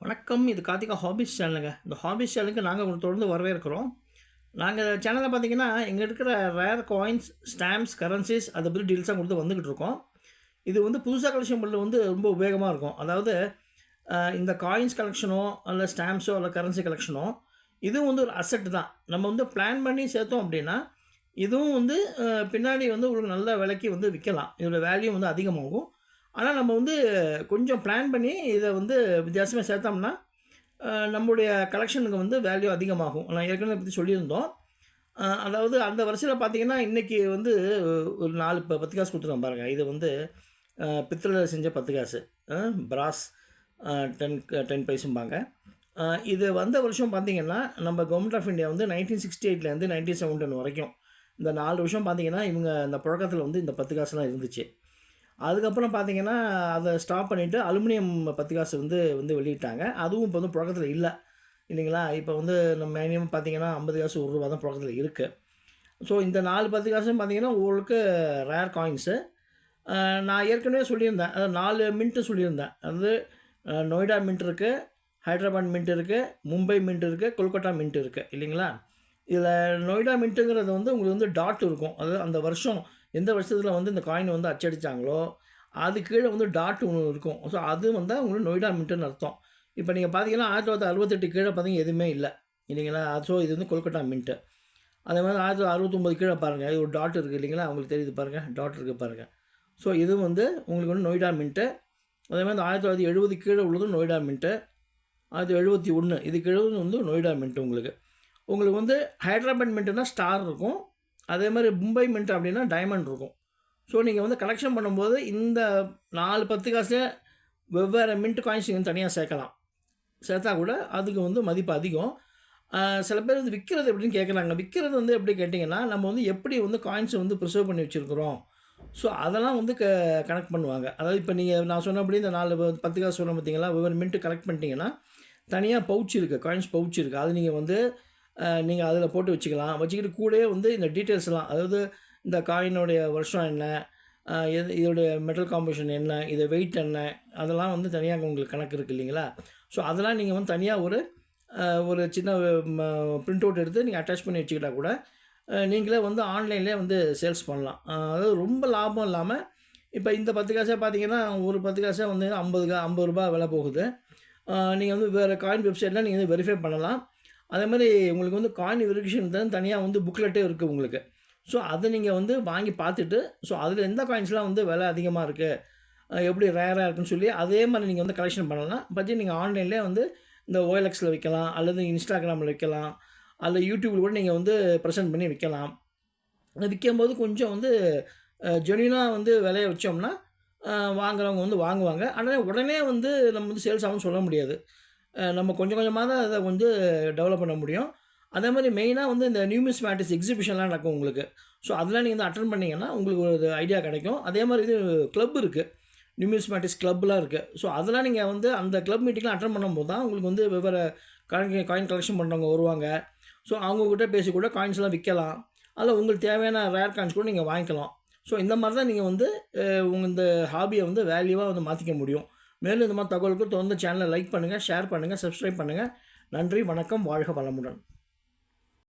வணக்கம். இது கார்த்திகா ஹாபீஸ் சேனலுங்க. இந்த ஹாபீஸ் சேனலுக்கு நாங்கள் தொடர்ந்து வரவேற்கிறோம். நாங்கள் சேனலில் பார்த்தீங்கன்னா, இங்கே இருக்கிற ரேர் காயின்ஸ், ஸ்டாம்ப்ஸ், கரன்சிஸ் அதை பற்றி டீல்ஸாக கொடுத்து வந்துக்கிட்டு இருக்கோம். இது வந்து புதுசாக கலெக்ஷன் பண்ணல வந்து ரொம்ப உபயோகமாக இருக்கும். அதாவது இந்த காயின்ஸ் கலெக்ஷனோ அல்ல ஸ்டாம்ப்ஸோ அல்ல கரன்சி கலெக்ஷனோ இதுவும் வந்து ஒரு அசெட் தான். நம்ம வந்து பிளான் பண்ணி சேர்த்தோம் அப்படின்னா இதுவும் வந்து பின்னாடி வந்து ஒரு நல்ல விலைக்கு வந்து விற்கலாம். இதோட வேல்யூ வந்து அதிகமாகும். ஆனால் நம்ம வந்து கொஞ்சம் பிளான் பண்ணி இதை வந்து வித்தியாசமாக சேர்த்தோம்னா நம்முடைய கலெக்ஷனுக்கு வந்து வேல்யூ அதிகமாகும். நான் ஏற்கனவே பற்றி சொல்லியிருந்தோம். அதாவது அந்த வரிசையில் பார்த்தீங்கன்னா இன்றைக்கி வந்து ஒரு 4 இப்போ 10 காசு கொடுத்துருக்கோம் பாருங்கள். இது வந்து பித்தளையில் செஞ்ச 10 காசு, பிராஸ் 10 பைசும்பாங்க. இது வந்த வருஷம் பார்த்திங்கன்னா நம்ம கவர்மெண்ட் ஆஃப் இந்தியா வந்து 1968லேருந்து 1971 வரைக்கும் இந்த 4 வருஷம் பார்த்திங்கன்னா இவங்க இந்த புழக்கத்தில் வந்து இந்த 10 காசுலாம் இருந்துச்சு. அதுக்கப்புறம் பார்த்திங்கன்னா அதை ஸ்டாப் பண்ணிவிட்டு அலுமினியம் 10 காசு வந்து வெளியிட்டாங்க. அதுவும் இப்போ வந்து புழக்கத்தில் இல்லை இல்லைங்களா. இப்போ வந்து நம்ம மினிமம் பார்த்திங்கன்னா 50 காசு ₹1 தான் புழக்கத்தில் இருக்குது. ஸோ இந்த 4 10 காசும் பார்த்திங்கன்னா உங்களுக்கு ரேர் காயின்ஸு. நான் ஏற்கனவே சொல்லியிருந்தேன், அது 4 மின்ட்டு சொல்லியிருந்தேன். அது நொய்டா மின்ட் இருக்குது, ஹைதராபாத் மின்ட் இருக்குது, மும்பை மின்ட் இருக்குது, கொல்கட்டா மின்ட் இருக்குது இல்லைங்களா. இதில் நொய்டா மின்ட்டுங்கிறது வந்து உங்களுக்கு வந்து டாட் இருக்கும். அதாவது அந்த வருஷம் எந்த வருஷத்தில் வந்து இந்த காயின் வந்து அச்சடித்தாங்களோ அது கீழே வந்து டாட் ஒன்று இருக்கும். ஸோ அது வந்து உங்களுக்கு நொய்டா மின்ட்டுன்னு அர்த்தம். இப்போ நீங்கள் பார்த்தீங்கன்னா 1968 கீழே பார்த்தீங்கன்னா எதுவுமே இல்லை இல்லைங்களா. ஸோ இது வந்து கொல்கட்டா மின்ட்டு. அதே மாதிரி 1969 கீழே பாருங்கள், இது ஒரு டாட் இருக்குது இல்லைங்களா, உங்களுக்கு தெரியுது பாருங்கள், டாட் இருக்குது பாருங்கள். ஸோ இது வந்து உங்களுக்கு வந்து நொய்டா மின்ட்டு. அதே மாதிரி 1970 கீழே உள்ளது நொய்டா மின்ட்டு. 1971 இது கீழே வந்து நொய்டா மின்ட்டு. உங்களுக்கு வந்து ஹைதராபாத் மின்ட்டுனா ஸ்டார் இருக்கும். அதே மாதிரி மும்பை மின்ட் அப்படின்னா டைமண்ட் இருக்கும். ஸோ நீங்கள் வந்து கலெக்ஷன் பண்ணும்போது இந்த 4 10 காசு வெவ்வேறு மின்ட் காயின்ஸ் நீங்கள் தனியாக சேர்க்கலாம். சேர்த்தா கூட அதுக்கு வந்து மதிப்பு அதிகம். சில பேர் வந்து விற்கிறது எப்படின்னு கேட்குறாங்க. விற்கிறது வந்து எப்படி கேட்டிங்கன்னா, நம்ம வந்து எப்படி வந்து காயின்ஸை வந்து ப்ரிசர்வ் பண்ணி வச்சுருக்குறோம். ஸோ அதெல்லாம் வந்து கனெக்ட் பண்ணுவாங்க. அதாவது இப்போ நீங்கள் நான் சொன்னபடி இந்த 4 10 காசு சொன்ன பார்த்தீங்களா, ஒவ்வொரு மின்ட்டு கலெக்ட் பண்ணிட்டீங்கன்னா தனியாக பவுச் இருக்குது, காயின்ஸ் பவுச் இருக்குது. அது நீங்கள் வந்து நீங்கள் அதில் போட்டு வச்சுக்கலாம். வச்சுக்கிட்டு கூடவே வந்து இந்த டீட்டெயில்ஸ்லாம், அதாவது இந்த காயினுடைய வருஷம் என்ன, இதோடைய மெட்டல் காம்போசிஷன் என்ன, இது வெயிட் என்ன, அதெல்லாம் வந்து தனியாக உங்களுக்கு கணக்கு இருக்குது இல்லைங்களா. ஸோ அதெல்லாம் நீங்கள் வந்து தனியாக ஒரு சின்ன பிரிண்ட் அவுட் எடுத்து நீங்கள் அட்டாச் பண்ணி வச்சுக்கிட்டா கூட நீங்களே வந்து ஆன்லைன்லேயே வந்து சேல்ஸ் பண்ணலாம். அதாவது ரொம்ப லாபம் இல்லாமல் இப்போ இந்த 10 காசாக பார்த்தீங்கன்னா ஒரு 10 காசாக வந்து ₹50 விலை போகுது. நீங்கள் வந்து வேறு காயின் வெப்சைட்டில் நீங்கள் வந்து வெரிஃபை பண்ணலாம். அதே மாதிரி உங்களுக்கு வந்து காயின் வெரிஃபிகேஷன் தான் தனியாக வந்து புக்லெட்டே இருக்குது உங்களுக்கு. ஸோ அதை நீங்கள் வந்து வாங்கி பார்த்துட்டு, ஸோ அதில் எந்த காயின்ஸ்லாம் வந்து விலை அதிகமாக இருக்குது, எப்படி ரேராக இருக்குன்னு சொல்லி அதே மாதிரி நீங்கள் வந்து கலெக்ஷன் பண்ணலாம். பற்றி நீங்கள் ஆன்லைன்லேயே வந்து இந்த OLXில் விற்கலாம், அல்லது இன்ஸ்டாகிராமில் விற்கலாம், அல்லது யூடியூப்பில் கூட நீங்கள் வந்து ப்ரெசென்ட் பண்ணி விற்கலாம். அது விற்கும்போது கொஞ்சம் வந்து ஜென்யூனாக வந்து விலையை வச்சோம்னா வாங்குறவங்க வந்து வாங்குவாங்க. ஆனால் உடனே வந்து நம்ம வந்து சேல்ஸ் ஆகும்னு சொல்ல முடியாது. நம்ம கொஞ்சம் கொஞ்சமாக தான் அதை வந்து டெவலப் பண்ண முடியும். அதே மாதிரி மெயினாக வந்து இந்த நியூமிஸ்மேட்டிக்ஸ் எக்ஸிபிஷன்லாம் நடக்கும் உங்களுக்கு. ஸோ அதெல்லாம் நீங்கள் வந்து அட்டெண்ட் பண்ணிங்கன்னா உங்களுக்கு ஒரு ஐடியா கிடைக்கும். அதே மாதிரி இது கிளப் இருக்குது, நியூமிஸ்மேட்டிக்ஸ் கிளப்லாம் இருக்குது. ஸோ அதெல்லாம் நீங்கள் வந்து அந்த கிளப் மீட்டிங்லாம் அட்டெண்ட் பண்ணும்போது தான் உங்களுக்கு வந்து வெவ்வேறு காயின் கலெக்ஷன் பண்ணுறவங்க வருவாங்க. ஸோ அவங்கக்கிட்ட பேசி கூட காயின்ஸ்லாம் விற்கலாம். அதில் உங்களுக்கு தேவையான ரேர் காயின்ஸ் கூட நீங்கள் வாங்கிக்கலாம். ஸோ இந்த மாதிரி தான் நீங்கள் வந்து உங்கள் இந்த ஹாபியை வந்து வேல்யூவாக வந்து மாற்றிக்க முடியும். மேலும் இந்த மாதிரி தகவலுக்கு தொடர்ந்து சேனலை லைக் பண்ணுங்கள், ஷேர் பண்ணுங்கள், சப்ஸ்கிரைப் பண்ணுங்கள். நன்றி, வணக்கம், வாழ்க வளமுடன்.